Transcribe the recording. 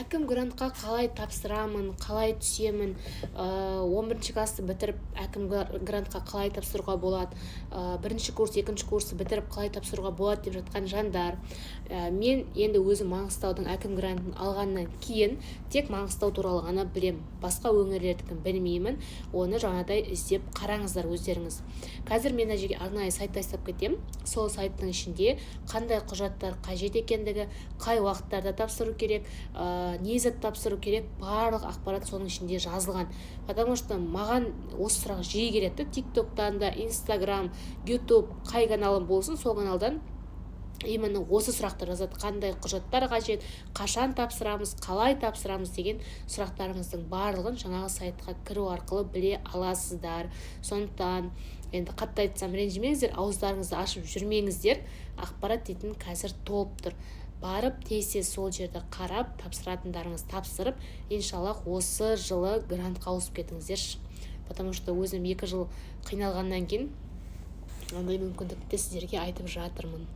әкім грантқа қалай тапсырамын, қалай түсемін, 11 класты бітіріп әкім грантқа қалай тапсыруға болады, бірінші курс, екінші курсты бітіріп қалай тапсыруға болады деп жатқан жандар. Мен енді өзім Маңғыстаудың әкім грантын алғаннан кейін тек Маңғыстау туралы ғана білем, басқа өңірлердікін білмеймін. Оны жаңадай іздеп қараңыздар өздеріңіз. Қазір мен мына жерге арнайы сайт тастап кетем. Сол сайттың ішінде қандай құжаттар қажет екендігі, қай уақыттарда тапсыру керек, не зат тапсыру керек, барлық ақпарат соның ішінде жазылған. Потому что маған осы сұрақ жиі келеді. TikToktан да, Instagram, YouTube, қай каналым болсын, сол каналдан именно осы сұрақтар жазады. Қандай құжаттар қажет, қашан тапсырамыз, қалай тапсырамыз деген сұрақтарыңыздың барлығын жаңағы сайтқа кіру арқылы біле аласыздар. Сондықтан енді қатты айтсам ренжімеңіздер, ауыздарыңызды ашып жүрмеңіздер. Ақпарат дейтін қазір толып тұр. Барып тез сол жерді қарап, тапсыратындарыңыз тапсырып, иншаллах осы жылы грантқа ауысып кетіңіздерші. Потому что өзім 2 жыл қиналғаннан кейін ондай мүмкіндікті сіздерге айтып жатырмын.